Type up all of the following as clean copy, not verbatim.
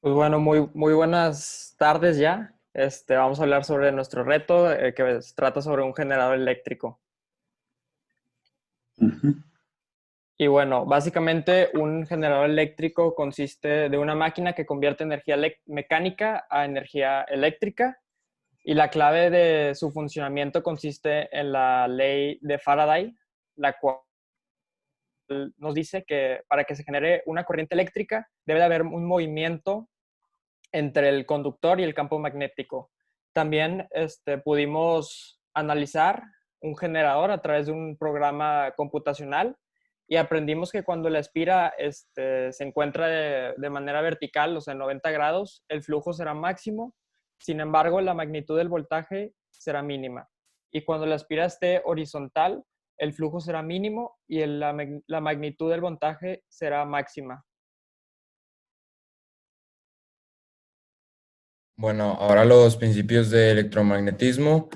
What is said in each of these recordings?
Pues bueno, muy buenas tardes ya. Vamos a hablar sobre nuestro reto, que trata sobre un generador eléctrico. Ujú. Y bueno, básicamente un generador eléctrico consiste de una máquina que convierte energía mecánica a energía eléctrica. Y la clave de su funcionamiento consiste en la ley de Faraday, la cual nos dice que para que se genere una corriente eléctrica debe de haber un movimiento entre el conductor y el campo magnético. También pudimos analizar un generador a través de un programa computacional y aprendimos que cuando la espira se encuentra de manera vertical, o sea, en 90 grados, el flujo será máximo. Sin embargo, la magnitud del voltaje será mínima. Y cuando la espira esté horizontal, el flujo será mínimo y la magnitud del voltaje será máxima. Bueno, ahora los principios de electromagnetismo.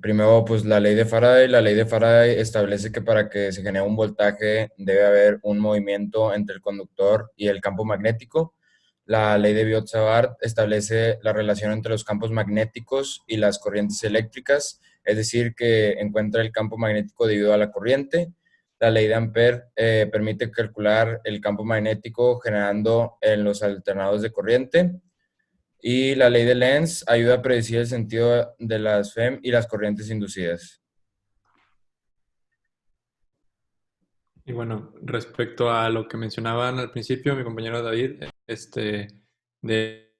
Primero, pues la ley de Faraday. La ley de Faraday establece que para que se genere un voltaje debe haber un movimiento entre el conductor y el campo magnético. La ley de Biot-Savart establece la relación entre los campos magnéticos y las corrientes eléctricas, es decir, que encuentra el campo magnético debido a la corriente. La ley de Ampère permite calcular el campo magnético generando en los alternados de corriente. Y la ley de Lenz ayuda a predecir el sentido de las FEM y las corrientes inducidas. Y bueno, respecto a lo que mencionaban al principio, mi compañero David, de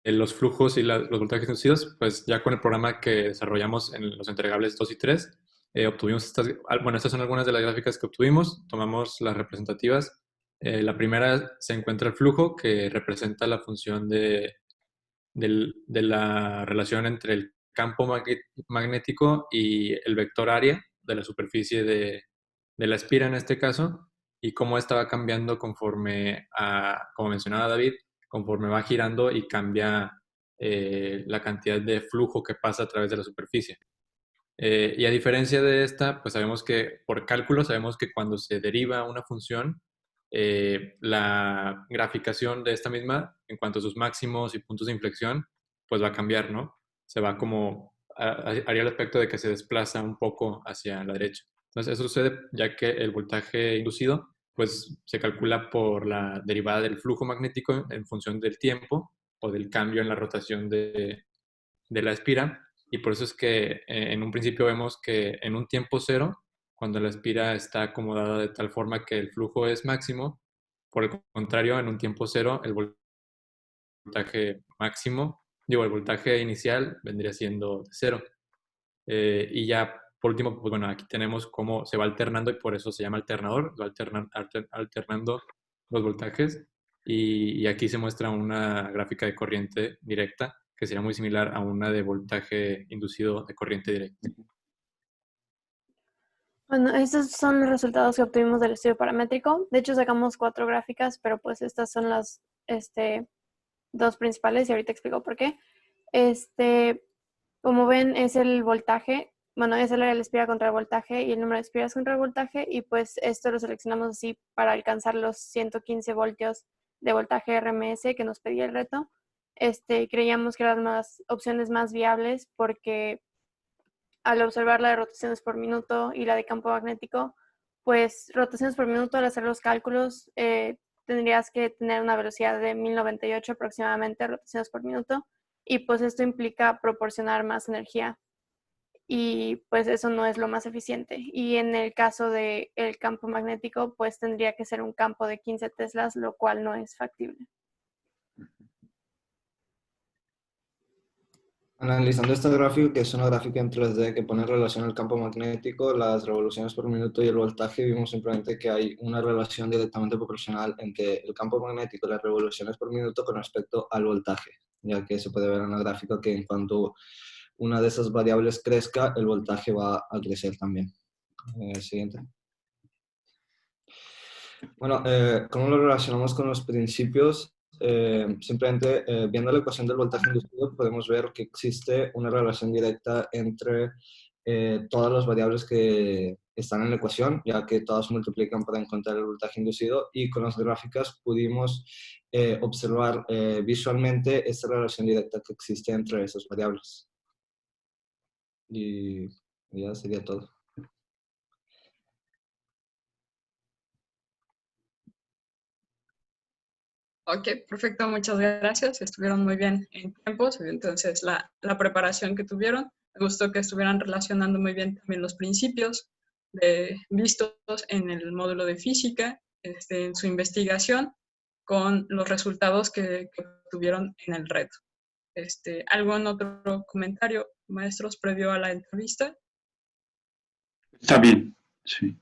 los flujos y los voltajes inducidos, pues ya con el programa que desarrollamos en los entregables 2 y 3, obtuvimos estas son algunas de las gráficas que obtuvimos, tomamos las representativas. La primera se encuentra el flujo, que representa la función de la relación entre el campo magnético y el vector área de la superficie de la espira en este caso, y cómo esta va cambiando como mencionaba David, conforme va girando y cambia la cantidad de flujo que pasa a través de la superficie. Y a diferencia de esta, pues sabemos que por cálculo, sabemos que cuando se deriva una función, la graficación de esta misma, en cuanto a sus máximos y puntos de inflexión, pues va a cambiar, ¿no? Se va como, haría el aspecto de que se desplaza un poco hacia la derecha. Entonces, eso sucede ya que el voltaje inducido, pues se calcula por la derivada del flujo magnético en función del tiempo o del cambio en la rotación de la espira, y por eso es que en un principio vemos que en un tiempo cero, cuando la espira está acomodada de tal forma que el flujo es máximo, por el contrario, en un tiempo cero, el voltaje máximo, el voltaje inicial vendría siendo de cero. Y ya por último, pues bueno, aquí tenemos cómo se va alternando y por eso se llama alternador, va alternando los voltajes, y aquí se muestra una gráfica de corriente directa que sería muy similar a una de voltaje inducido de corriente directa. Bueno, estos son los resultados que obtuvimos del estudio paramétrico. De hecho, sacamos 4 gráficas, pero pues estas son las dos principales y ahorita explico por qué. Como ven, es el voltaje. Bueno, es el área de la espira contra el voltaje y el número de espiras contra el voltaje. Y pues esto lo seleccionamos así para alcanzar los 115 voltios de voltaje RMS que nos pedía el reto. Creíamos que eran las opciones más viables porque al observar la de rotaciones por minuto y la de campo magnético, pues rotaciones por minuto al hacer los cálculos tendrías que tener una velocidad de 1098 aproximadamente rotaciones por minuto, y pues esto implica proporcionar más energía y pues eso no es lo más eficiente. Y en el caso del campo magnético, pues tendría que ser un campo de 15 teslas, lo cual no es factible. Analizando esta gráfica, que es una gráfica en 3D que pone en relación el campo magnético, las revoluciones por minuto y el voltaje, vimos simplemente que hay una relación directamente proporcional entre el campo magnético y las revoluciones por minuto con respecto al voltaje, ya que se puede ver en la gráfica que en cuanto una de esas variables crezca, el voltaje va a crecer también. Siguiente. Bueno, ¿cómo lo relacionamos con los principios? Simplemente viendo la ecuación del voltaje inducido podemos ver que existe una relación directa entre todas las variables que están en la ecuación, ya que todas multiplican para encontrar el voltaje inducido, y con las gráficas pudimos observar visualmente esta relación directa que existe entre esas variables. Y ya sería todo. Ok, perfecto, muchas gracias. Estuvieron muy bien en tiempos, entonces la preparación que tuvieron. Me gustó que estuvieran relacionando muy bien también los principios vistos en el módulo de física, en su investigación, con los resultados que tuvieron en el reto. ¿Algún otro comentario, maestros, previo a la entrevista? Está bien, sí.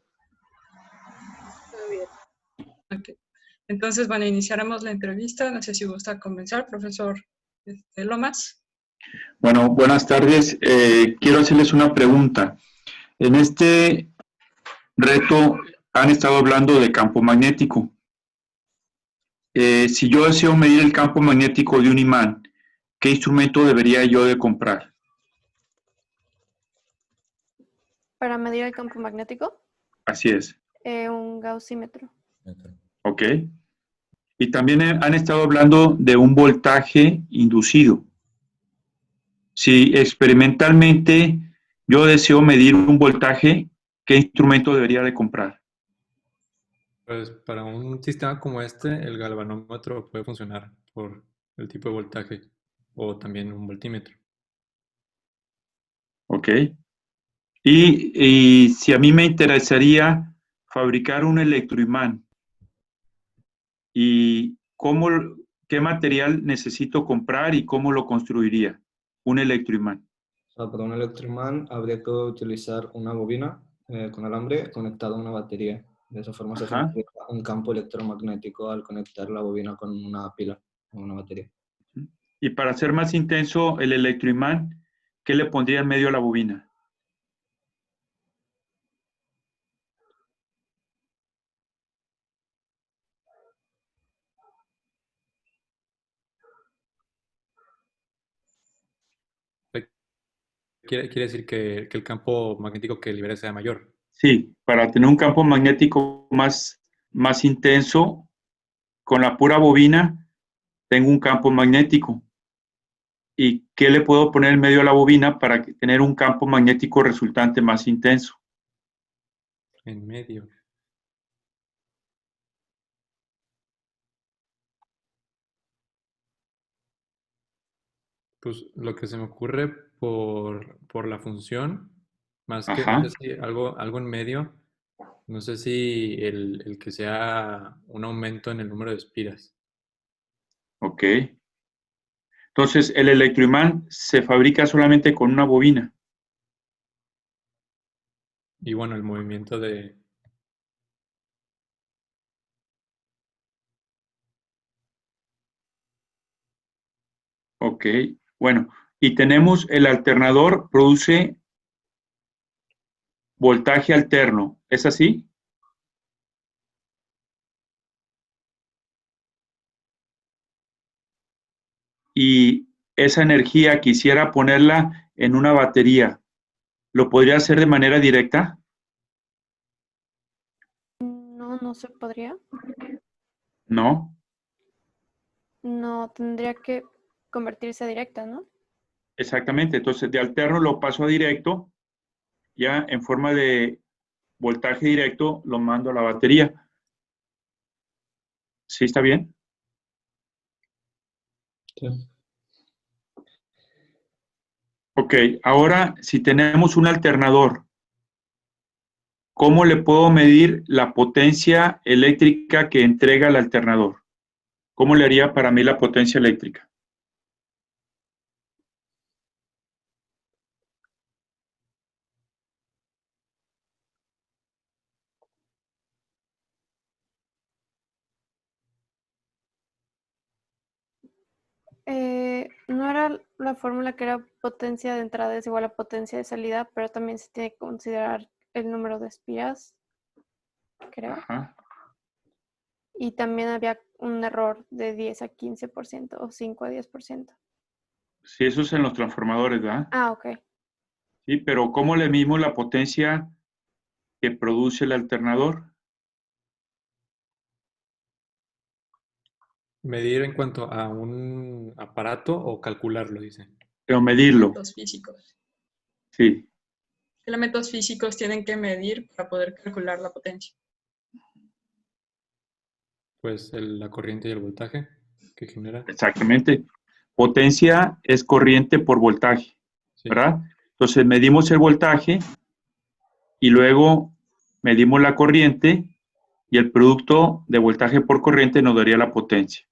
Muy bien. Okay. Entonces, bueno, iniciaremos la entrevista. No sé si gusta comenzar, profesor Lomas. Bueno, buenas tardes. Quiero hacerles una pregunta. En este reto han estado hablando de campo magnético. Si yo deseo medir el campo magnético de un imán, ¿qué instrumento debería yo de comprar? Para medir el campo magnético, Así es. un gaussímetro. Ok. Y también han estado hablando de un voltaje inducido. Si experimentalmente yo deseo medir un voltaje, ¿qué instrumento debería de comprar? Pues para un sistema como este, el galvanómetro puede funcionar por el tipo de voltaje o también un voltímetro. Ok. Y si a mí me interesaría fabricar un electroimán, ¿y qué material necesito comprar y cómo lo construiría? Un electroimán. O sea, para un electroimán habría que utilizar una bobina con alambre conectada a una batería. De esa forma se Ajá. genera un campo electromagnético al conectar la bobina con una pila o una batería. Y para hacer más intenso el electroimán, ¿qué le pondría en medio a la bobina? Quiere decir que el campo magnético que libere sea mayor. Sí, para tener un campo magnético más intenso, con la pura bobina tengo un campo magnético. ¿Y qué le puedo poner en medio a la bobina para tener un campo magnético resultante más intenso? En medio. Pues lo que se me ocurre por la función, más que, no Ajá, sé si algo en medio, no sé si el que sea un aumento en el número de espiras. ok. Entonces, el electroimán se fabrica solamente con una bobina. Y bueno, el movimiento de... Ok, bueno. Y tenemos el alternador, produce voltaje alterno. ¿Es así? Y esa energía quisiera ponerla en una batería. ¿Lo podría hacer de manera directa? No, no se podría. No. No, tendría que convertirse a directa, ¿no? Exactamente. Entonces, de alterno lo paso a directo, ya en forma de voltaje directo lo mando a la batería. ¿Sí está bien? Sí. Ok, ahora si tenemos un alternador, ¿cómo le puedo medir la potencia eléctrica que entrega el alternador? ¿Cómo le haría para mí la potencia eléctrica? No era la fórmula que era potencia de entrada es igual a potencia de salida, pero también se tiene que considerar el número de espiras, creo. Ajá. Y también había un error de 10 a 15% o 5 a 10%. Sí, eso es en los transformadores, ¿verdad? Ah, ok. Sí, pero ¿cómo le medimos la potencia que produce el alternador? Medir en cuanto a un aparato o calcularlo, dice. Pero medirlo, Elementos físicos. sí. ¿Qué elementos físicos tienen que medir para poder calcular la potencia? Pues la corriente y el voltaje que genera. Exactamente. Potencia es corriente por voltaje, Sí. ¿verdad? Entonces medimos el voltaje y luego medimos la corriente y el producto de voltaje por corriente nos daría la potencia,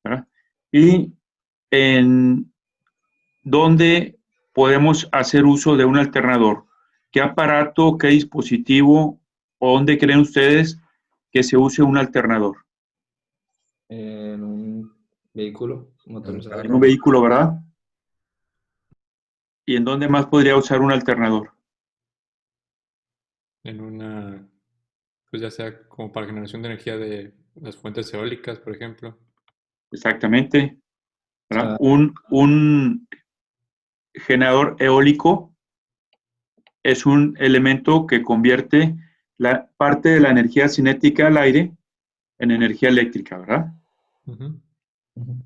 ¿verdad? Y en dónde podemos hacer uso de un alternador. ¿Qué aparato, qué dispositivo o dónde creen ustedes que se use un alternador? En un vehículo motorizado. En un vehículo, ¿verdad? ¿Y en dónde más podría usar un alternador? En una, pues ya sea como para generación de energía de las fuentes eólicas, por ejemplo. Exactamente, ¿verdad? Ah. Un generador eólico es un elemento que convierte la parte de la energía cinética al aire en energía eléctrica, ¿verdad? Ujú.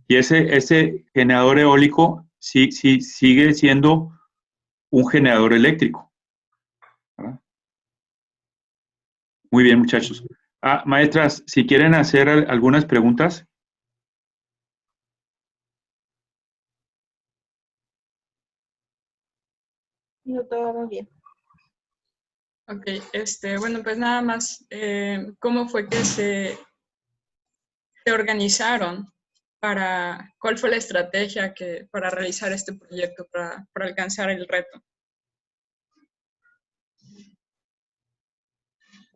Y ese generador eólico sí sigue siendo un generador eléctrico, ¿verdad? Muy bien, muchachos. Maestras, si quieren hacer algunas preguntas. No, todo muy bien. Ok, bueno, pues nada más, ¿cómo fue que se organizaron cuál fue la estrategia para realizar este proyecto, para alcanzar el reto?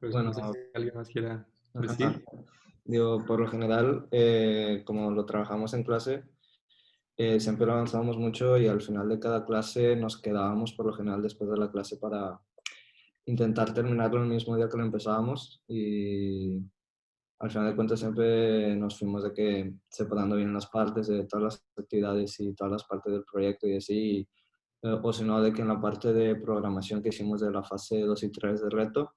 Pues Bueno, no sé si alguien más quiera ajá. decir. Digo, por lo general, como lo trabajamos en clase, siempre lo avanzábamos mucho y al final de cada clase nos quedábamos por lo general después de la clase para intentar terminarlo el mismo día que lo empezábamos y al final de cuentas siempre nos fuimos de que separando bien las partes de todas las actividades y todas las partes del proyecto y así, o si no de que en la parte de programación que hicimos de la fase 2 y 3 del reto,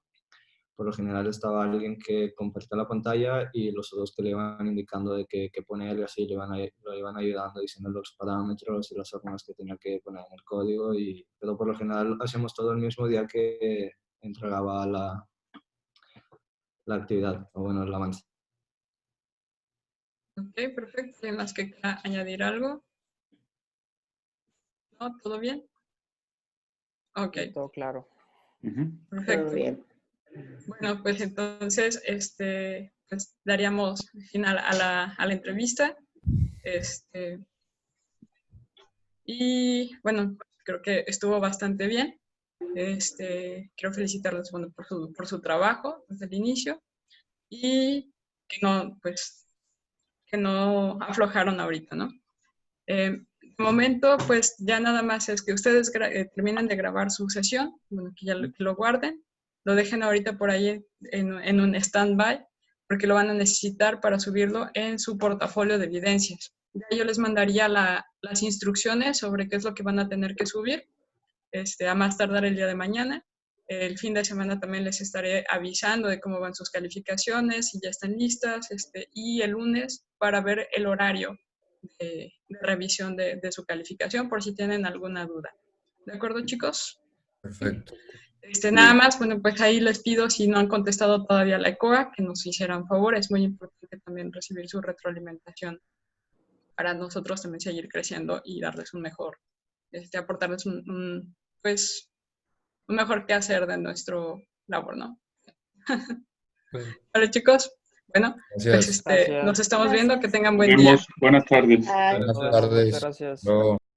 por lo general estaba alguien que compartía la pantalla y los otros que le iban indicando de qué poner y así lo iban ayudando diciendo los parámetros y las formas que tenía que poner en el código. Pero por lo general hacíamos todo el mismo día que entregaba la actividad, o bueno, el avance. Ok, perfecto. ¿Hay más que añadir algo? ¿No? ¿Todo bien? Ok, Todo claro. perfecto. Todo bien. Bueno, pues entonces, pues daríamos final a la entrevista. Y bueno, creo que estuvo bastante bien. Quiero felicitarles, bueno, por su trabajo desde el inicio y que no aflojaron ahorita, ¿no? De momento, pues ya nada más es que ustedes terminen de grabar su sesión, bueno, que ya lo guarden, lo dejen ahorita por ahí en un stand-by, porque lo van a necesitar para subirlo en su portafolio de evidencias. Ya yo les mandaría las instrucciones sobre qué es lo que van a tener que subir, a más tardar el día de mañana. El fin de semana también les estaré avisando de cómo van sus calificaciones, si ya están listas, y el lunes para ver el horario de revisión de su calificación por si tienen alguna duda. ¿De acuerdo, chicos? Perfecto. Nada más, bueno, pues ahí les pido, si no han contestado todavía la ECOA, que nos hicieran favor. Es muy importante también recibir su retroalimentación para nosotros también seguir creciendo y darles un mejor, aportarles pues, un mejor quehacer de nuestro labor, ¿no? Bueno. Vale, chicos. Bueno, Gracias. pues nos estamos viendo. Que tengan buen Nos día. vemos. Buenas tardes. Bye. Buenas Muchas tardes. gracias. Luego.